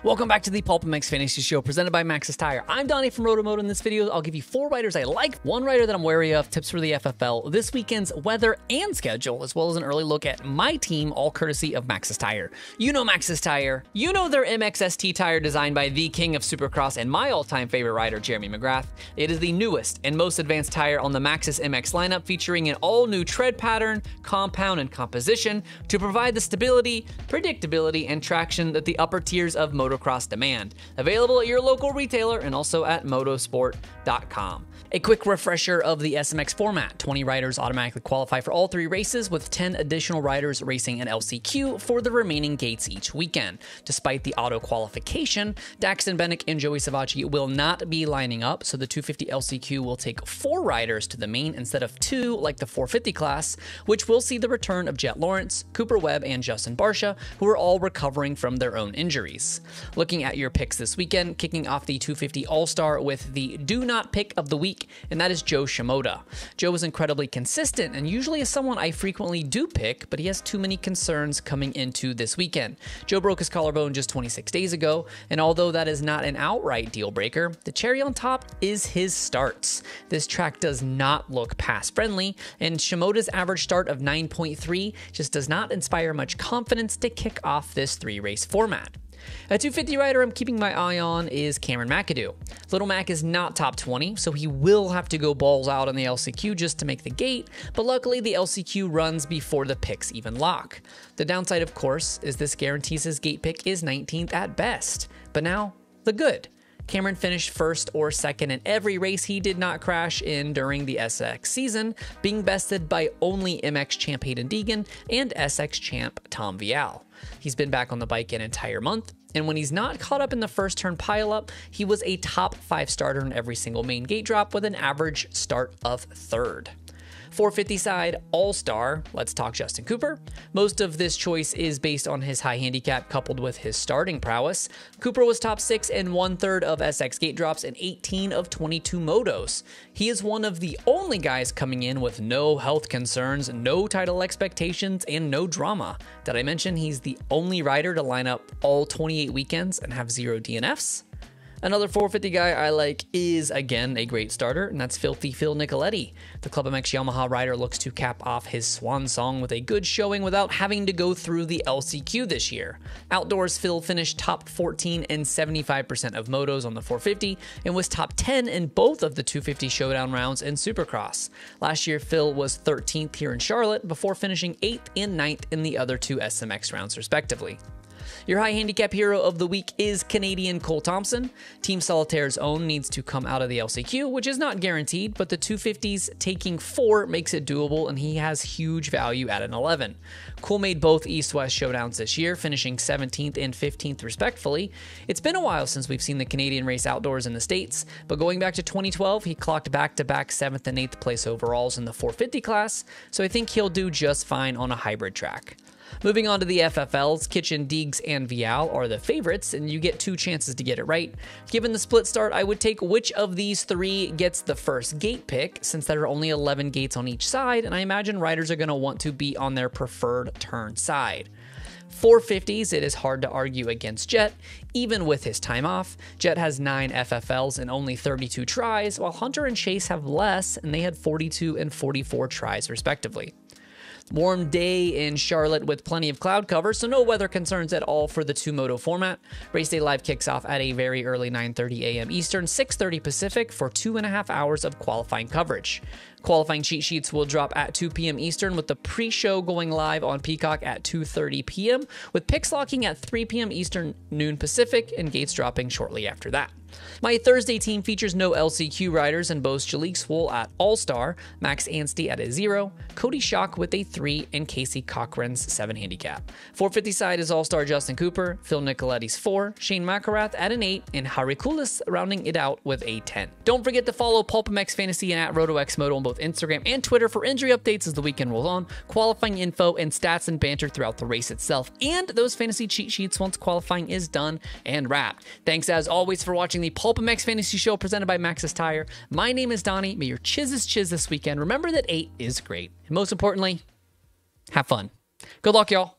Welcome back to the PulpMX Fantasy Show presented by Maxxis Tire. I'm Donnie from RotoMoto. In this video, I'll give you 4 riders I like, 1 rider that I'm wary of, tips for the FFL, this weekend's weather and schedule, as well as an early look at my team, all courtesy of Maxxis Tire. You know Maxxis Tire. You know their MXST tire designed by the king of Supercross and my all-time favorite rider, Jeremy McGrath. It is the newest and most advanced tire on the Maxxis MX lineup, featuring an all-new tread pattern, compound, and composition to provide the stability, predictability, and traction that the upper tiers of motocross demand. Available at your local retailer and also at motosport.com. A quick refresher of the SMX format. 20 riders automatically qualify for all 3 races, with 10 additional riders racing an LCQ for the remaining gates each weekend. Despite the auto qualification, Daxton Bennick and Joey Savacci will not be lining up, so the 250 LCQ will take 4 riders to the main instead of 2 like the 450 class, which will see the return of Jet Lawrence, Cooper Webb, and Justin Barcia, who are all recovering from their own injuries. Looking at your picks this weekend, kicking off the 250 All-Star with the do not pick of the week, and that is Joe Shimoda. Joe is incredibly consistent and usually is someone I frequently do pick, but he has too many concerns coming into this weekend. Joe broke his collarbone just 26 days ago, and although that is not an outright deal breaker, the cherry on top is his starts. This track does not look pass friendly, and Shimoda's average start of 9.3 just does not inspire much confidence to kick off this 3-race format. A 250 rider I'm keeping my eye on is Cameron McAdoo. Little Mac is not top 20, so he will have to go balls out on the LCQ just to make the gate, but luckily the LCQ runs before the picks even lock. The downside, of course, is this guarantees his gate pick is 19th at best. But now, the good. Cameron finished first or second in every race he did not crash in during the SX season, being bested by only MX champ Hayden Deegan and SX champ Tom Vial. He's been back on the bike an entire month, and when he's not caught up in the first turn pileup, he was a top 5 starter in every single main gate drop with an average start of 3rd. 450 side All-Star, let's talk Justin Cooper. Most of this choice is based on his high handicap coupled with his starting prowess. Cooper was top 6 in 1/3 of SX gate drops and 18 of 22 motos. He is one of the only guys coming in with no health concerns, no title expectations, and no drama. Did I mention he's the only rider to line up all 28 weekends and have 0 DNFs? Another 450 guy I like is, again, a great starter, and that's Filthy Phil Nicoletti. The PulpMX Yamaha rider looks to cap off his swan song with a good showing without having to go through the LCQ this year. Outdoors, Phil finished top 14 in 75% of motos on the 450 and was top 10 in both of the 250 showdown rounds in Supercross. Last year, Phil was 13th here in Charlotte before finishing 8th and 9th in the other 2 SMX rounds, respectively. Your high handicap hero of the week is Canadian Cole Thompson. Team Solitaire's own needs to come out of the LCQ, which is not guaranteed, but the 250s taking 4 makes it doable, and he has huge value at an 11. Cole made both East-West showdowns this year, finishing 17th and 15th respectively. It's been a while since we've seen the Canadian race outdoors in the States, but going back to 2012, he clocked back-to-back 7th and 8th place overalls in the 450 class, so I think he'll do just fine on a hybrid track. Moving on to the FFLs, Kitchen, Deegs, and Vial are the favorites, and you get 2 chances to get it right. Given the split start, I would take which of these 3 gets the first gate pick, since there are only 11 gates on each side, and I imagine riders are going to want to be on their preferred turn side. 450s, it is hard to argue against Jet, even with his time off. Jet has 9 FFLs and only 32 tries, while Hunter and Chase have less, and they had 42 and 44 tries respectively. Warm day in Charlotte with plenty of cloud cover, so no weather concerns at all for the 2-moto format. Race day live kicks off at a very early 9:30 a.m. Eastern, 6:30 Pacific for 2.5 hours of qualifying coverage. Qualifying cheat sheets will drop at 2 p.m. Eastern, with the pre-show going live on Peacock at 2:30 p.m., with picks locking at 3 p.m. Eastern, noon Pacific, and gates dropping shortly after that. My Thursday team features no LCQ riders and boasts Jalek Swoll at All-Star, Max Anstey at a 0, Cody Schock with a 3, and Casey Cochran's 7 handicap. 450 side is All-Star Justin Cooper, Phil Nicoletti's 4, Shane McElrath at an 8, and Harry Kulis rounding it out with a 10. Don't forget to follow PulpMX Fantasy and at RotoXMoto on both Instagram and Twitter for injury updates as the weekend rolls on, qualifying info, and stats and banter throughout the race itself, and those fantasy cheat sheets once qualifying is done and wrapped. Thanks as always for watching the PulpMX Fantasy Show presented by Maxxis Tire. My name is Donnie. May your chiz this weekend. Remember that 8 is great. And most importantly, have fun. Good luck, y'all.